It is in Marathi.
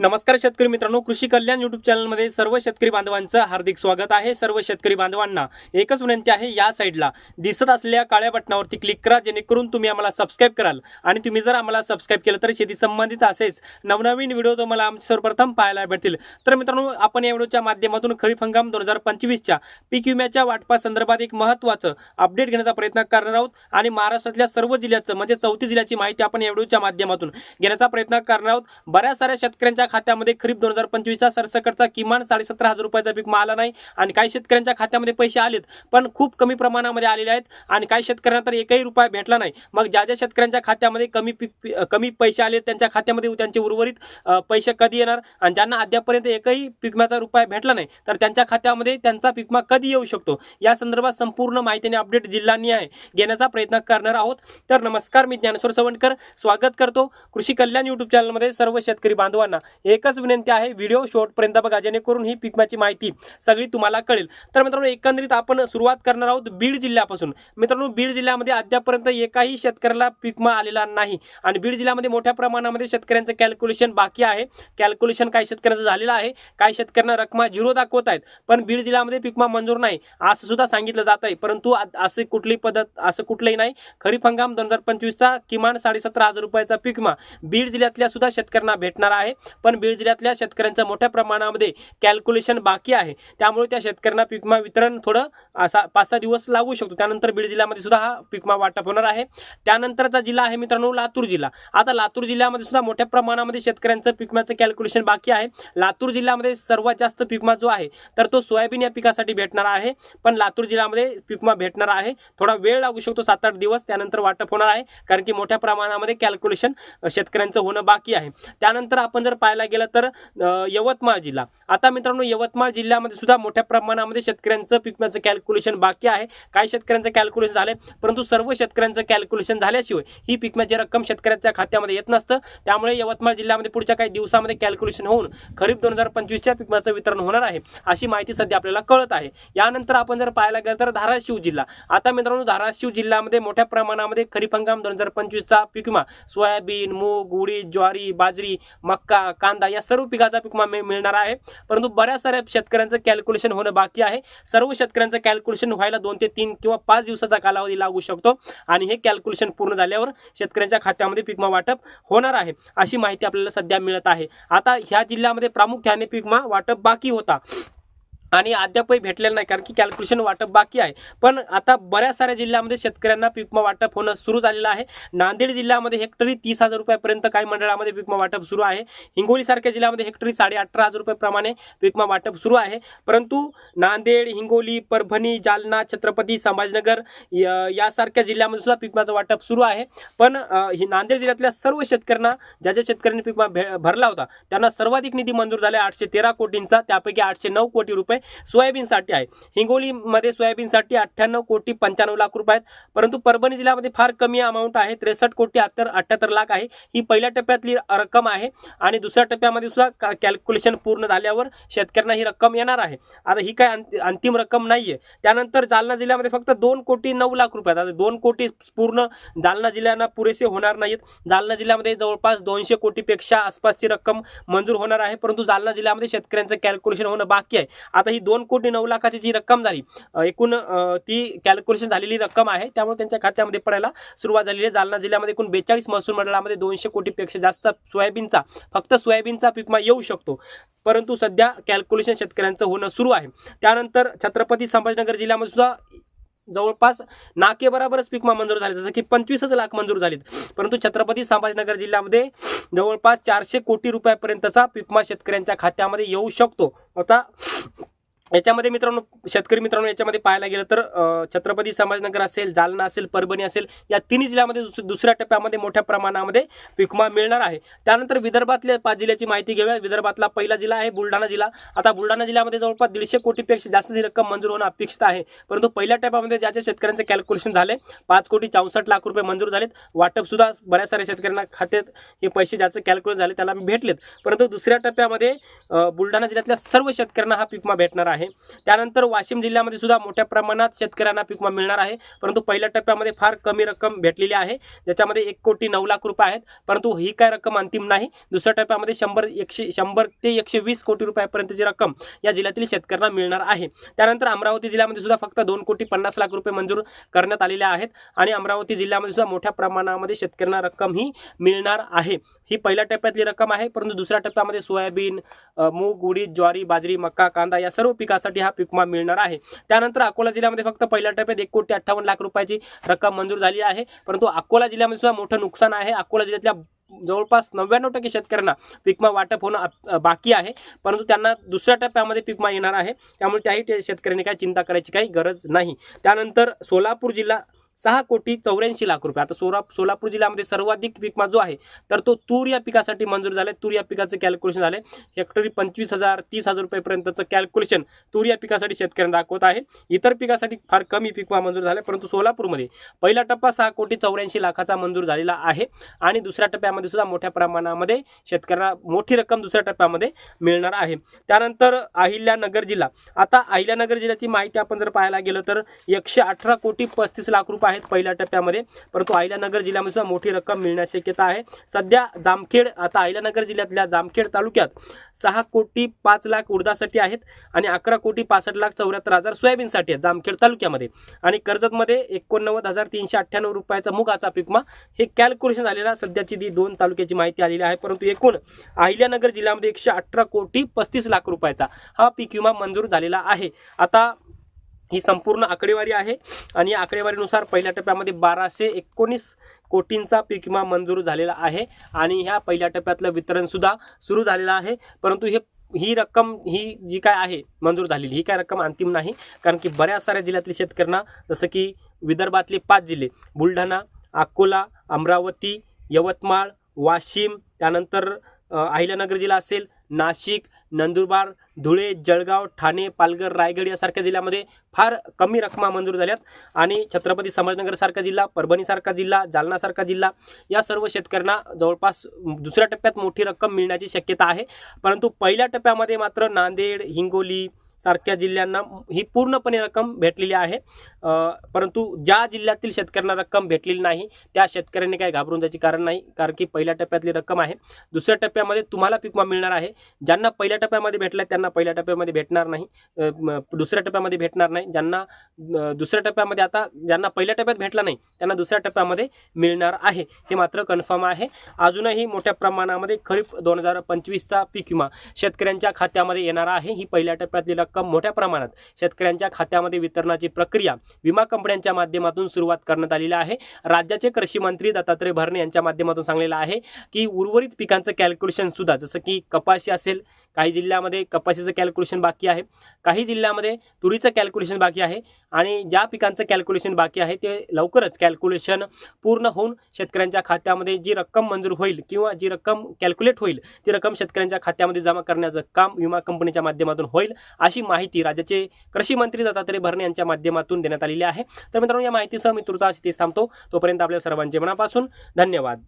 नमस्कार शेतकरी मित्रांनो, कृषी कल्याण यूट्यूब चॅनलमध्ये सर्व शेतकरी बांधवांचं हार्दिक स्वागत आहे। सर्व शेतकरी बांधवांना एकच विनंती आहे, या साईडला दिसत असलेल्या काळ्या बटनावरती क्लिक करा, जेणेकरून तुम्ही आम्हाला सबस्क्राइब कराल। आणि तुम्ही जर आम्हाला सबस्क्राइब केलं तर शेती संबंधित असेच नवनवीन व्हिडिओ तुम्हाला सर्वप्रथम पाहायला भेटतील। तर मित्रांनो, आपण या व्हिडिओच्या माध्यमातून खरीप हंगाम 2025 च्या पीक विम्याच्या वाटपा संदर्भात एक महत्त्वाचं अपडेट घेण्याचा प्रयत्न करणार आहोत आणि महाराष्ट्रातल्या सर्व जिल्ह्याचं म्हणजे 34 जिल्ह्याची माहिती आपण या व्हिडिओच्या माध्यमातून घेण्याचा प्रयत्न करणार आहोत। बऱ्याच साऱ्या शेतकऱ्यांच्या खात्यामध्ये खरीप 2025 चा सरसकटचा किमान 17,500 रुपयाचा पीक आला नाही आणि काही शेतकऱ्यांच्या खात्यामध्ये पैसे आलेत पण खूप कमी प्रमाणामध्ये आलेले आहेत आणि काही शेतकऱ्यांना तर एकही रुपया भेटला नाही। मग ज्या शेतकऱ्यांच्या खात्यामध्ये कमी पैसे आले त्यांच्या खात्यामध्ये त्यांचे उर्वरित पैसे कधी येणार आणि ज्यांना अद्यापर्यंत एकही पीक विम्याचा रुपया भेटला नाही तर त्यांच्या खात्यामध्ये त्यांचा पीक विमा कधी येऊ शकतो या संदर्भात संपूर्ण माहिती आणि अपडेट जिल्हानिहाय घेण्याचा प्रयत्न करणार आहोत। तर नमस्कार, मी ज्ञानेश्वर सवंडकर स्वागत करतो कृषी कल्याण यूट्यूब चॅनलमध्ये। सर्व शेतकरी बांधवांना एकच विनंती आहे, व्हिडिओ शेवटपर्यंत बघा, जेणेकरून ही पीक विम्याची माहिती सगळी तुम्हाला कळेल। तर मित्रांनो, एकंदरीत आपण सुरुवात करणार आहोत बीड जिल्ह्यापासून। मित्रांनो, बीड जिल्ह्यामध्ये अद्यापर्यंत एकही शेतकऱ्याला पीक विमा आलेला नाही आणि बीड जिल्ह्यामध्ये मोठ्या प्रमाणामध्ये शेतकऱ्यांचं कॅल्क्युलेशन बाकी आहे। कॅल्क्युलेशन काही शेतकऱ्यांचं झालेलं आहे, काही शेतकऱ्यांना रकमा झिरो दाखवत आहेत, पण बीड जिल्ह्यामध्ये पीक विमा मंजूर नाही असं सुद्धा सांगितलं जात आहे। परंतु असे कुठली पद्धत असं कुठलंही नाही। खरीप हंगाम 2025 चा किमान 17,500 रुपयाचा पीक विमा बीड जिल्ह्यातल्या सुद्धा शेतकऱ्यांना भेटणार आहे, पण बीड जिल्ह्यातल्या शेतकऱ्यांचं मोठ्या प्रमाणामध्ये कॅल्क्युलेशन बाकी आहे, त्यामुळे त्या शेतकऱ्यांना पीक विमा वितरण थोडं 5-6 दिवस लागू शकतो। त्यानंतर बीड जिल्ह्यामध्ये सुद्धा हा पीक विमा वाटप होणार आहे। त्यानंतरचा जिल्हा आहे मित्रांनो लातूर जिल्हा। आता लातूर जिल्ह्यामध्ये सुद्धा मोठ्या प्रमाणामध्ये शेतकऱ्यांचं पीक विम्याचं कॅल्क्युलेशन बाकी आहे। लातूर जिल्ह्यामध्ये सर्वात जास्त पीक विमा जो आहे तर तो सोयाबीन या पिकासाठी भेटणार आहे, पण लातूर जिल्ह्यामध्ये पीक विमा भेटणार आहे, थोडा वेळ लागू शकतो, 7-8 दिवस, त्यानंतर वाटप होणार आहे, कारण की मोठ्या प्रमाणामध्ये कॅल्क्युलेशन शेतकऱ्यांचं होणं बाकी आहे। त्यानंतर आपण जर पाहायला गेलं तर यवतमाळ जिल्हा। आता मित्रांनो, यवतमाळ जिल्ह्यामध्ये सुद्धा मोठ्या प्रमाणामध्ये शेतकऱ्यांचं पीक विम्याचं कॅल्क्युलेशन बाकी आहे। काही शेतकऱ्यांचं कॅल्क्युलेशन झाले, परंतु सर्व शेतकऱ्यांचं कॅल्क्युलेशन झाल्याशिवाय ही पीक विम्याची रक्कम शेतकऱ्यांच्या खात्यामध्ये येत नसतं। त्यामुळे यवतमाळ जिल्ह्यामध्ये पुढच्या काही दिवसामध्ये कॅल्क्युलेशन होऊन खरीप 2025 च्या पीक विम्याचं वितरण होणार आहे, अशी माहिती सध्या आपल्याला कळत आहे। यानंतर आपण जर पाहायला गेलं तर धाराशिव जिल्हा। आता मित्रांनो, धाराशिव जिल्ह्यामध्ये मोठ्या प्रमाणामध्ये खरीप हंगाम 2025 चा पीक विमा सोयाबीन, मूग, उडीद, ज्वारी, बाजरी, मक्का, कांदा या सर्व पिकाचा पीक विमा मिळणार आहे, परंतु बऱ्याच साऱ्या शेतकऱ्यांचं कॅल्क्युलेशन होणं बाकी आहे। सर्व शेतकऱ्यांचं कॅल्क्युलेशन व्हायला 2 ते 3 किंवा 5 दिवसाचा कालावधी लागू शकतो आणि हे कॅल्क्युलेशन पूर्ण झाल्यावर शेतकऱ्यांच्या खात्यामध्ये पीक विमा वाटप होणार आहे, अशी माहिती आपल्याला सध्या मिळत आहे। आता ह्या जिल्ह्यामध्ये प्रामुख्याने पीक विमा वाटप बाकी होता आणि अद्यापही भेटलेलं नाही, कारण की कॅल्क्युलेशन वाटप बाकी आहे। पण आता बऱ्याच साऱ्या जिल्ह्यामध्ये शेतकऱ्यांना पीक विमा वाटप होणं सुरू झालेलं आहे। नांदेड जिल्ह्यामध्ये हेक्टरी 30,000 रुपयापर्यंत काही मंडळामध्ये पीक विमा वाटप सुरू आहे। हिंगोली सारख्या जिल्ह्यामध्ये हेक्टरी 18,500 रुपये प्रमाणे पीक विमा वाटप सुरू आहे, परंतु नांदेड, हिंगोली, परभणी, जालना, छत्रपती संभाजीनगर यासारख्या जिल्ह्यामध्ये सुद्धा पीक विम्याचं वाटप सुरू आहे। पण नांदेड जिल्ह्यातल्या सर्व शेतकऱ्यांना ज्या शेतकऱ्यांनी पीक विमा भरला होता त्यांना सर्वाधिक निधी मंजूर झाला 813 कोटींचा, त्यापैकी 809 कोटी रुपये सोयाबीनसाठी आहे। हिंगोलीमध्ये सोयाबीनसाठी 98 कोटी 95 लाख रुपये आहेत, परंतु परभणी जिल्ह्यामध्ये फार कमी अमाऊंट आहे, 63 कोटी 78 लाख आहे। ही पहिल्या टप्प्यातली रक्कम आहे आणि दुसऱ्या टप्प्यामध्ये सुद्धा कॅल्क्युलेशन पूर्ण झाल्यावर शेतकऱ्यांना ही रक्कम येणार आहे। आता ही काय अंतिम रक्कम नाहीये। त्यानंतर जालना जिल्ह्यामध्ये फक्त 2 कोटी 9 लाख रुपये, आता 2 कोटी पूर्ण जालना जिल्ह्यांना पुरेसे होणार नाहीत। जालना जिल्ह्यामध्ये जवळपास 200 कोटीपेक्षा आसपासची रक्कम मंजूर होणार आहे, परंतु जालना जिल्ह्यामध्ये शेतकऱ्यांचं कॅल्क्युलेशन होणं बाकी आहे। आता ही 2 कोटी 9 लाखाची जी रक्कम झाली एकूण ती कॅल्क्युलेशन झालेली रक्कम आहे, त्यामुळे त्यांच्या खात्यामध्ये पडायला सुरुवात झालेली आहे। जालना जिल्ह्यामध्ये एकूण 42 महसूल मंडळामध्ये 200 कोटीपेक्षा जास्त फक्त सोयाबीनचा पीक विमा येऊ शकतो, परंतु सध्या कॅल्क्युलेशन शेतकऱ्यांचं होणं सुरू आहे। त्यानंतर छत्रपती संभाजीनगर जिल्ह्यामध्ये सुद्धा जवळपास नाके बरोबरच पीक विमा मंजूर झाले, जसं की 25 लाख मंजूर झालेत, परंतु छत्रपती संभाजीनगर जिल्ह्यामध्ये जवळपास 400 कोटी रुपयापर्यंतचा पीक विमा शेतकऱ्यांच्या खात्यामध्ये येऊ शकतो। आता याच्यामध्ये मित्रांनो, शेतकरी मित्रांनो, याच्यामध्ये पाहायला गेलं तर छत्रपती संभाजीनगर असेल, जालना असेल, परभणी असेल, या तिन्ही जिल्ह्यामध्ये दुसऱ्या टप्प्यामध्ये मोठ्या प्रमाणामध्ये पीक विमा मिळणार आहे। त्यानंतर विदर्भातल्या 5 जिल्ह्याची माहिती घेऊया। विदर्भातला पहिला जिल्हा आहे बुलढाणा जिल्हा। आता बुलढाणा जिल्ह्यामध्ये जवळपास 150 कोटीपेक्षा जास्तची रक्कम मंजूर होणं अपेक्षित आहे, परंतु पहिल्या टप्प्यामध्ये ज्याच्या शेतकऱ्यांचे कॅल्क्युलेशन झाले 5 कोटी 64 लाख रुपये मंजूर झालेत। वाटप सुद्धा बऱ्याच साऱ्या शेतकऱ्यांना खात्यात हे पैसे ज्याचं कॅल्क्युलेशन झाले त्याला भेटलेत, परंतु दुसऱ्या टप्प्यामध्ये बुलढाणा जिल्ह्यातल्या सर्व शेतकऱ्यांना हा पीक विमा भेटणार आहे। आहे. त्यानंतर वाशिम जिल्ह्यामध्ये सुद्धा मोठ्या प्रमाणात शेतकऱ्यांना पीक विमा मिळणार आहे, परंतु पहिल्या टप्प्यामध्ये फार कमी रक्कम भेटलेली आहे, ज्याच्यामध्ये 1,09,00,000 रुपये आहेत, परंतु ही काय रक्कम अंतिम नाही. दुसऱ्या टप्प्यामध्ये 100 ते 120 कोटी रुपयापर्यंतची रक्कम या जिल्ह्यातील शेतकऱ्यांना मिळणार आहे. त्यानंतर अमरावती जिल्ह्यामध्ये सुद्धा फक्त 2,50,00,000 रुपये मंजूर करण्यात आलेले आहेत आणि अमरावती जिल्ह्यामध्ये सुद्धा मोठ्या प्रमाणामध्ये शेतकऱ्यांना रक्कम ही मिळणार आहे. ही पहिल्या टप्प्यातली रक्कम आहे, परंतु दुसऱ्या टप्प्यामध्ये सोयाबीन, मूग, उडीद, ज्वारी, बाजरी, मका, कांदा या सर्व पिकासाठी हा पीक विमा मिळणार आहे. त्यानंतर अकोला जिल्ह्यामध्ये फक्त पहिल्या टप्प्यात 1,58,00,000 रुपयाची रक्कम मंजूर झाली आहे, परंतु अकोला जिल्ह्यामध्ये सुद्धा मोठं नुकसान आहे. अकोला जिल्ह्यातल्या जवळपास 99% शेतकऱ्यांना पीक विमा वाटप होणं बाकी आहे, परंतु त्यांना दुसऱ्या टप्प्यामध्ये पीक विमा येणार आहे, त्यामुळे त्याही शेतकऱ्यांनी काही चिंता करायची काही गरज नाही. त्यानंतर सोलापूर जिल्हा 6,84,00,000 रुपये. आता सोलापूर जिल्ह्यामध्ये सर्वाधिक पीक विमा जो आहे तर तो तूर या पिकासाठी मंजूर झाले. तूर या पिकाचं कॅल्क्युलेशन झाले हेक्टरी 25,000 30,000 रुपयेपर्यंतचं कॅल्क्युलेशन तूर या पिकासाठी शेतकऱ्यांना दाखवत आहे. इतर पिकासाठी फार कमी पीक विमा मंजूर झाले, परंतु सोलापूरमध्ये पहिला टप्पा 6,84,00,000 मंजूर झालेला आहे आणि दुसऱ्या टप्प्यामध्ये सुद्धा मोठ्या प्रमाणामध्ये शेतकऱ्यांना मोठी रक्कम दुसऱ्या टप्प्यामध्ये मिळणार आहे. त्यानंतर अहिल्यानगर जिल्हा. आता अहिल्यानगर जिल्ह्याची माहिती आपण जर पाहायला गेलं तर 118,35,00,000 रुपये आहेत पहिल्या टप्प्यामध्ये, परंतु अहिल्यानगर जिल्ह्यामध्ये सुद्धा मोठी रक्कम मिळण्याची शक्यता आहे. सध्या जामखेड, आता अहिल्यानगर जिल्ह्यातल्या जामखेड तालुक्यात 6,05,00,000 उडदासाठी आहेत आणि 11,65,74,000 सोयाबीनसाठी आहेत जामखेड तालुक्यामध्ये. आणि कर्जतमध्ये 89,398 रुपयाचा मुगाचा पीक विमा हे कॅल्क्युलेशन झालेला सध्याची ती 2 तालुक्याची माहिती आलेली आहे, परंतु एकूण अहिल्यानगर जिल्ह्यामध्ये 118,35,00,000 रुपयाचा हा पीक विमा मंजूर झालेला आहे. आता ही संपूर्ण आकडेवारी आहे आणि या आकडेवारीनुसार पहिल्या टप्प्यामध्ये 1,219 कोटींचा पीक विमा मंजूर झालेला आहे आणि ह्या पहिल्या टप्प्यातलं वितरण सुद्धा सुरू झालेलं आहे, परंतु ही रक्कम ही जी काय आहे मंजूर झालेली ही काय रक्कम अंतिम नाही, कारण की बऱ्याच साऱ्या जिल्ह्यातील शेतकऱ्यांना, जसं की विदर्भातले 5 जिल्हे बुलढाणा, अकोला, अमरावती, यवतमाळ, वाशिम, त्यानंतर अहिल्यानगर जिल्हा असेल, नाशिक, नंदुरबार, धुळे, जळगाव, ठाणे, पालघर, रायगड यासारख्या जिल्ह्यामध्ये फार कमी रकमा मंजूर झाल्यात आणि छत्रपती संभाजीनगर सारखा जिल्हा, परभणी सारखा जिल्हा, जालना सारखा जिल्हा या सर्व शेतकऱ्यांना जवळपास दुसऱ्या टप्प्यात मोठी रक्कम मिळण्याची शक्यता आहे. परंतु पहिल्या टप्प्यामध्ये मात्र नांदेड, हिंगोली सारख्या जिल्ह्यांना ही पूर्णपणे रक्कम भेटलेली आहे, परंतु ज्या जिल्ह्यातील शेतकऱ्यांना रक्कम भेटलेली नाही त्या शेतकऱ्यांनी काही घाबरून जायचे कारण नाही, कारण की पहिल्या टप्प्यातली रक्कम आहे. दुसऱ्या टप्प्यामध्ये तुम्हाला पीक विमा मिळणार आहे. ज्यांना पहिल्या टप्प्यामध्ये भेटला त्यांना पहिल्या टप्प्यामध्ये भेटणार नाही, दुसऱ्या टप्प्यामध्ये भेटणार नाही. ज्यांना दुसऱ्या टप्प्यामध्ये, आता ज्यांना पहिल्या टप्प्यात भेटला नाही त्यांना दुसऱ्या टप्प्यामध्ये मिळणार आहे, हे मात्र कन्फर्म आहे. अजूनही मोठ्या प्रमाणामध्ये खरीप 2025चा पीक विमा शेतकऱ्यांच्या खात्यामध्ये येणार आहे. ही पहिल्या टप्प्यातली रक्कम मोठ्या प्रमाणात शेतकऱ्यांच्या खात्यामध्ये वितरणाची प्रक्रिया विमा कंपन्यांच्या माध्यमातून सुरुवात करण्यात आलेली आहे. राज्याचे कृषी मंत्री दत्तात्रय भरणे यांच्या माध्यमातून सांगलेलं आहे की उर्वरित पिकांचं कॅल्क्युलेशन सुद्धा, जसं की कपाशी असेल, काही जिल्ह्यामध्ये कपाशीचं कॅल्क्युलेशन बाकी आहे, काही जिल्ह्यामध्ये तुरीचं कॅल्क्युलेशन बाकी आहे आणि ज्या पिकांचं कॅल्क्युलेशन बाकी आहे ते लवकरच कॅल्क्युलेशन पूर्ण होऊन शेतकऱ्यांच्या खात्यामध्ये जी रक्कम मंजूर होईल किंवा जी रक्कम कॅल्क्युलेट होईल ती रक्कम शेतकऱ्यांच्या खात्यामध्ये जमा करण्याचं काम विमा कंपनीच्या माध्यमातून होईल, अशी माहिती राज्याचे कृषी मंत्री दत्तात्रय भरणे यांच्या माध्यमातून देण्यात आलेली आहे. तर मित्रांनो, या माहितीसह मी तुर्तास इथेच थांबतो. तोपर्यंत आपल्या सर्वांचे मनापासून धन्यवाद.